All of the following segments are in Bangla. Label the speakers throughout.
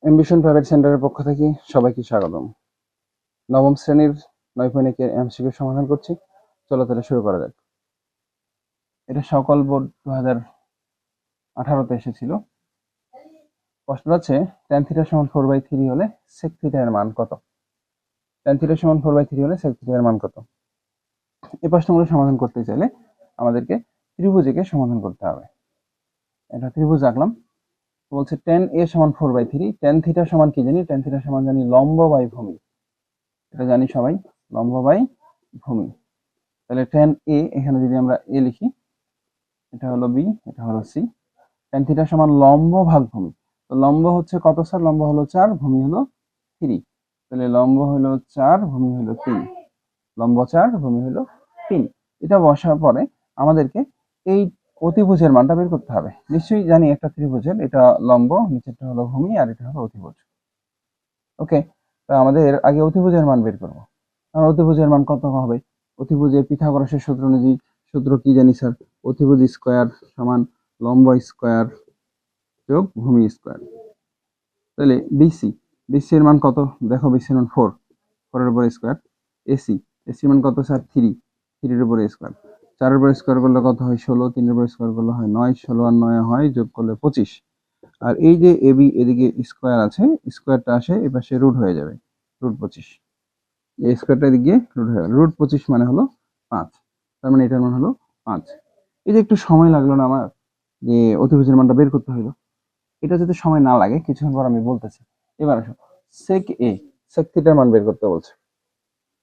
Speaker 1: অ্যাম্বিশন প্রাইভেট সেন্টারের পক্ষ থেকে সবাইকে স্বাগতম। নবম শ্রেণীর 9.1 এর এমসিকিউ সমাধান করছি। চলো তাহলে শুরু করা যাক। এটা সকল বোর্ড 2018-তে এসেছিল। প্রশ্ন হচ্ছে tan θ = 4/3 হলে sec θ এর মান কত? tan θ = 4/3 হলে sec θ এর মান কত? এই প্রশ্নগুলো সমাধান করতে চাইলে আমাদেরকে ত্রিভুজকে সমাধান করতে হবে। এটা ত্রিভুজ আঁকলাম। বলছে tan a = 4/3, tan θ সমান কি জানি? tan θ সমান জানি লম্ব বাই ভূমি। এটা জানি সবাই, লম্ব বাই ভূমি। তাহলে tan a এখানে যদি আমরা a লিখি, এটা হলো b, এটা হলো c। tan θ সমান লম্ব ভাগ ভূমি। তো লম্ব হচ্ছে কত স্যার? লম্ব হলো 4, ভূমি হলো 3। তাহলে লম্ব হলো 4, ভূমি হলো 3। লম্ব 4, ভূমি হলো 3। এটা বসার পরে আমাদেরকে এই অতিভুজের মানটা বের করতে হবে। নিশ্চয়ই জানি একটা ত্রিভুজের এটা লম্ব, নিচেরটা হলো ভূমি, আর এটা হলো অতিভুজ। ওকে, তো আমাদের আগে অতিভুজের মান বের করব। আর অতিভুজের মান কত হবে? অতিভুজের পিথাগোরাসের সূত্র অনুযায়ী সূত্র কি জানি স্যার? অতিভুজ স্কয়ার সমান লম্ব স্কয়ার যোগ ভূমি স্কয়ার। তাহলে বিসি এর মান কত? দেখো বিসি এর মান 4, 4 এর উপর স্কয়ার। এসি এর মান কত স্যার? 3, 3 এর উপর স্কয়ার। 4 এর উপর স্কয়ার করলে কত হয়? 16, 3 এর উপর স্কয়ার করলে হয় 9, 16 আর 9 হয়, যোগ করলে 25। আর এই যে এবি এদিকে স্কয়ার আছে, স্কয়ারটা আসে এপাশে রুট হয়ে যাবে, রুট 25। এই স্কয়ারটা এদিকে রুট হয়ে গেল, রুট 25 মানে হলো 5। তার মানে এটার মান হলো 5। এই যে একটু সময় লাগলো না আমার, যে অতিভুজের মানটা বের করতে হলো। এটা যদি সময় না লাগে কিছুক্ষণ পর আমি বলতেছি। এবার আসো সেক এ, সেক থিটার মান বের করতে বলছে।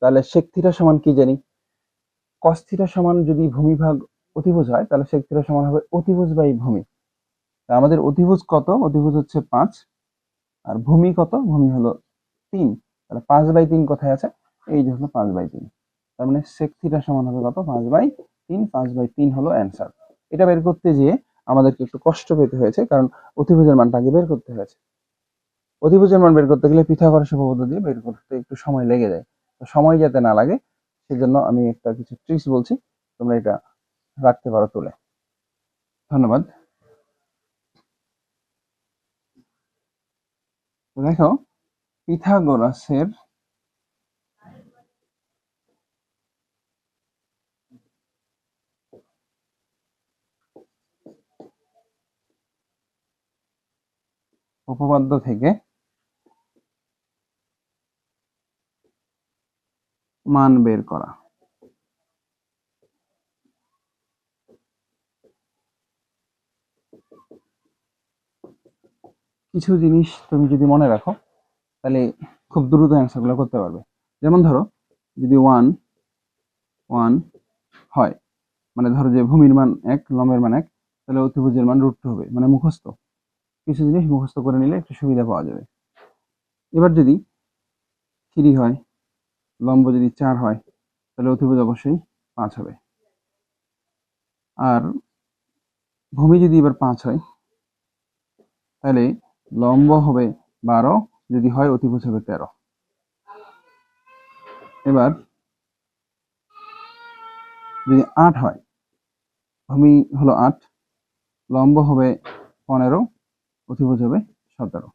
Speaker 1: তাহলে সেক থিটা সমান কি জানি? কস থিটা সমান যদি ভূমি ভাগ অতিভুজ হয়, তাহলে সেক থিটা সমান হবে অতিভুজ বাই ভূমি। আমাদের অতিভুজ কত? অতিভুজ হচ্ছে 5, আর ভূমি কত? ভূমি হলো 3। তাহলে 5/3 কোথায় আছে? এই যে হলো 5/3। তার মানে sec থিটা সমান হবে কত? 5/3। 5/3 হলো অ্যান্সার। এটা বের করতে গিয়ে আমাদেরকে একটু কষ্ট পেতে হয়েছে, কারণ অতিভুজের মানটা আগে বের করতে হয়েছে। অতিভুজের মান বের করতে গেলে পিথাগোরাস উপপাদ্য দিয়ে বের করতে একটু সময় লেগে যায়। তো সময় যাতে না লাগে সেজন্য আমি একটা কিছু ট্রিক্স বলছি, তোমরা এটা রাখতে পারো তুলে। ধন্যবাদ। দেখো পিথাগোরাসের উপপাদ্য থেকে মান বের করা। কিছু জিনিস তুমি যদি মনে রাখো তাহলে খুব দ্রুত অ্যান্সারগুলো করতে পারবে। যেমন ধরো যদি 1 1 হয়, মানে ধরো যে ভূমির মান 1, লম্বের মান 1, তাহলে অতিভুজের মান √2 হবে, মানে মুখস্থ। কিছু জিনিস মুখস্থ করে নিলে একটু সুবিধা পাওয়া যাবে। এবার যদি 3 হয়, লম্ব যদি 4 হয়, তাহলে অতিভুজ অবশ্যই 5 হবে। আর ভূমি যদি এবার 5 হয়, তাহলে লম্ব হবে 12, যদি হয় অতিভুজ হবে 13। এবার যদি 8 হয়, ভূমি হলো 8, লম্ব হবে 15, অতিভুজ হবে 17।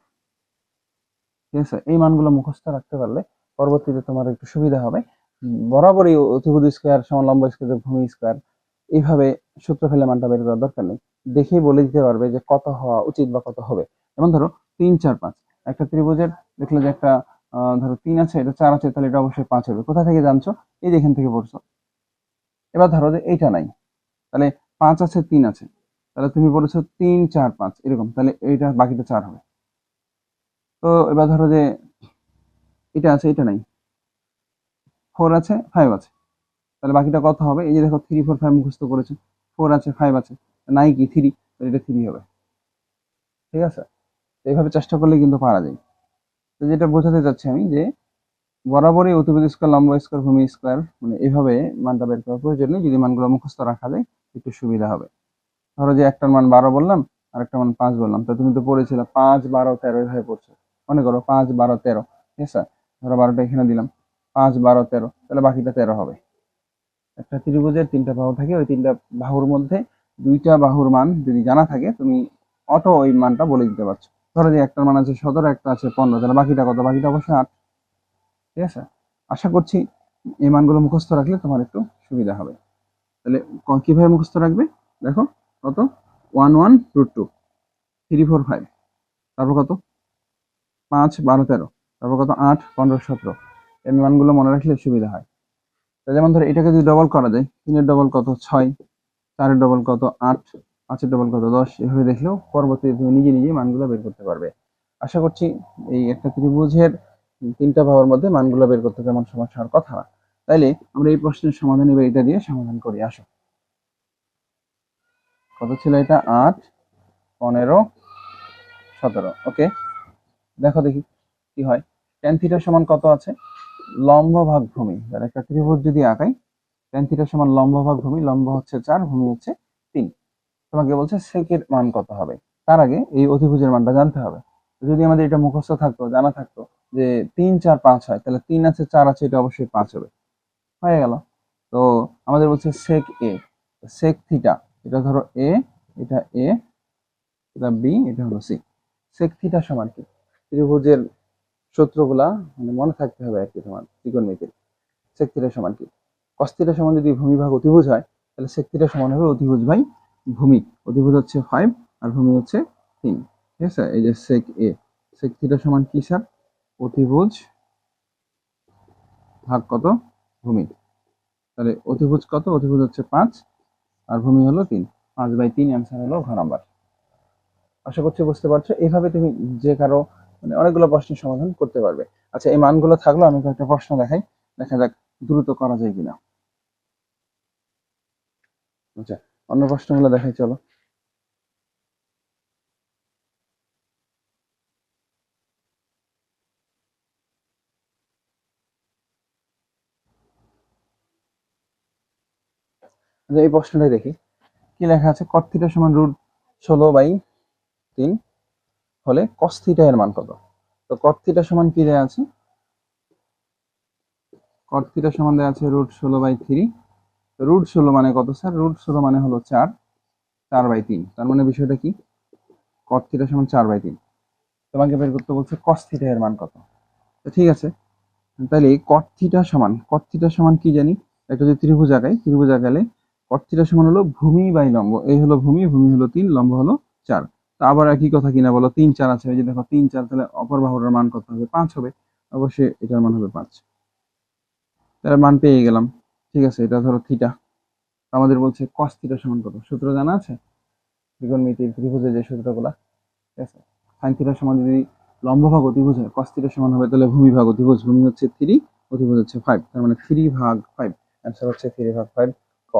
Speaker 1: ঠিক আছে, এই মানগুলো মুখস্থ রাখতে পারলে পরবর্তীতে তোমার একটু সুবিধা হবে। বরাবরই অতিভুজ স্কয়ার সমান লম্ব স্কয়ার ভূমি স্কয়ার, এইভাবে সূত্র ফেলে মানটা বের করার দরকার নেই। দেখেই বলে দিতে পারবে যে কত হওয়া উচিত বা কত হবে। যেমন ধরো 3 4 5, একটা ত্রিভুজের দেখলে যে একটা ধরো 3 আছে, এটা 4 আছে, তাহলে এটা অবশ্যই 5 হবে। কোথা থেকে জানছো? এই যে এখান থেকে পড়ছো। এবার ধরো যে এইটা নাই, তাহলে 5 আছে 3 আছে, তাহলে তুমি পড়েছো 3 4 5 এরকম, তাহলে এইটা বাকিটা 4 হবে। তো এবার ধরো যে এটা আছে, এটা নাই, 4 আছে 5 আছে, তাহলে বাকিটা কত হবে? এই যে দেখো 3 4 5 মুখস্থ করেছো, 4 আছে 5 আছে, নাই কি 3, তাহলে এটা 3 হবে। ঠিক আছে, এইভাবে চেষ্টা করলে কিন্তু পারা যায়। তো যেটা বোঝাতে চাচ্ছি আমি, যে বরাবরই অতিভুজ স্কয়ার লম্ব স্কয়ার ভূমি স্কয়ার, মানে এইভাবে মানটা বের করার প্রয়োজন নেই। যদি মানগুলো মুখস্থ রাখা যায় একটু সুবিধা হবে। ধরো যে একটার মান 12 বললাম, আর একটা মান 5 বললাম, তো তুমি তো পড়েছিলে 5 12 13 এইভাবে পড়ছো। মনে করো 5 12 13, ঠিক আছে, ধরো 12টা এখানে দিলাম, 5 12 13, তাহলে বাকিটা 13 হবে। একটা ত্রিভুজের 3টা বাহু থাকে, ওই 3টা বাহুর মধ্যে 2টা বাহুর মান যদি জানা থাকে, তুমি অটো ওই মানটা বলে দিতে পারছো। ধরো যে একটার মান আছে 17, একটা আছে 15, তাহলে বাকিটা কত? বাকিটা অবশ্যই 8। ঠিক আছে, আশা করছি এই মানগুলো মুখস্থ রাখলে তোমার একটু সুবিধা হবে। তাহলে কিভাবে মুখস্থ রাখবে? দেখো কত, 1 1 √2, 3 4 5, তারপর কত 5 12 13, তারপর কত 8 15 17। এই মানগুলো মনে রাখলে সুবিধা হয়। যেমন ধরো এটাকে যদি ডবল করা যায়, 3 এর ডবল কত 6, 4 এর ডবল কত 8, 5 এর ডবল কত 10, এভাবে দেখলেও পরবর্তীতে তুমি নিজে নিজে মানগুলো বের করতে পারবে। আশা করছি এই একটা ত্রিভুজের 3টা বাহুর মধ্যে মানগুলো বের করতে তেমন সমস্যা হওয়ার কথা না। তাইলে আমরা এই প্রশ্নের সমাধান এবার এটা দিয়ে সমাধান করি। আসো, কত ছিল এটা? 8 15 17। ওকে, দেখো দেখি কি হয়। tan থিটা সমান কত আছে? লম্ব ভাগ ভূমি। তাহলে একটা ত্রিভুজ যদি আঁকাই, tan থিটা সমান লম্ব ভাগ ভূমি, লম্ব হচ্ছে 4, ভূমি হচ্ছে 3। তোমাকে বলছে সেকের মান কত হবে। তার আগে এই অতিভুজের মানটা জানতে হবে। যদি আমাদের এটা মুখস্থ থাকতো, জানা থাকতো যে 3 4 5 হয়, তাহলে 3 আছে 4 আছে, এটা অবশ্যই 5 হবে। হয়ে গেল। তো আমাদের বলছে সেক এ, সেক থিটা, এটা ধরো এ, এটা এ, এটা বি, এটা হলো সি। সেক থিটা সমান কি? ত্রিভুজের সূত্রগুলা মানে মনে থাকতে হবে আর কি তোমার ত্রিকোণমিতির। সেক থিটা সমান কি? কস থিটা সমান যদি ভূমি ভাগ অতিভুজ হয়, তাহলে সেক থিটা সমান হবে অতিভুজ বাই ভূমি। অতিভুজ হচ্ছে 5 আর ভূমি হচ্ছে 3। ঠিক আছে, এই যে সেক এ, সেক থিটা সমান কি স্যার? অতিভুজ ভাগ কত? ভূমি। তাহলে অতিভুজ কত? অতিভুজ হচ্ছে 5 আর ভূমি হলো 3, 5/3। অ্যান্সার হলো ঘ নাম্বার। আশা করছি বুঝতে পারছো। এইভাবে তুমি যে কারো মানে অনেকগুলো প্রশ্নের সমাধান করতে পারবে। আচ্ছা, এই মানগুলো থাকলো, আমি কয়েকটা প্রশ্ন দেখাই, দেখা যাক দ্রুত করা যায় কিনা। আচ্ছা, অন্য প্রশ্নগুলো দেখাই চলো। আচ্ছা, এই প্রশ্নটাই দেখি কি লেখা আছে। কট থিটা সমান √16/3 হলে কস থিটা এর মান কত? তো কট থিটা সমান কি দেয়া আছে? কট থিটা সমান দেয়া আছে √16/3। √16 মানে কত স্যার? √16 মানে হলো 4, 4/3। তার মানে বিষয়টা কি? কট থিটা সমান 4/3। তোমাকে বের করতে বলছে কস থিটা এর মান কত। তো ঠিক আছে, তাহলে কট থিটা সমান কি জানি? একটা যদি ত্রিভুজ আঁকাই, ত্রিভুজ আঁকালে কট থিটা সমান হলো ভূমি বাই লম্ব। এই হলো ভূমি, ভূমি হলো 3, লম্ব হলো 4। তা আবার একই কথা কিনা বলো? 3 4 আছে, এই যে দেখো 3 4, তাহলে অপর বাহুর মান কত হবে? 5 হবে। অবশ্যই এটার মান হবে 5। তার মান পেয়ে গেলাম। ঠিক আছে, এটা ধরো থিটা। আমাদের বলছে কস থিটা সমান কত? সূত্র জানা আছে ত্রিকোণমিতির, ত্রিভুজের যে সূত্রগুলা। ঠিক আছে, সাইন থিটা সমান যদি লম্ব ভাগ অতিভুজ হয়, কস থিটা সমান হবে তাহলে ভূমি ভাগ অতিভুজ। ভূমি হচ্ছে 3, অতিভুজ হচ্ছে 5, তার মানে 3/5। অ্যান্সার হচ্ছে 3/5 ক।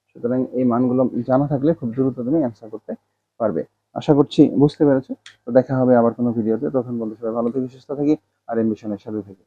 Speaker 1: সুতরাং এই মানগুলো জানা থাকলে খুব দ্রুত তুমি অ্যান্সার করতে পারবে। আশা করছি বুঝতে পেরেছো। তো দেখা হবে আবার কোনো ভিডিওতে। তখন বন্ধু সবাই ভালো থেকে সুস্থ থাকি আর এমবিশনের সাথে থাকি।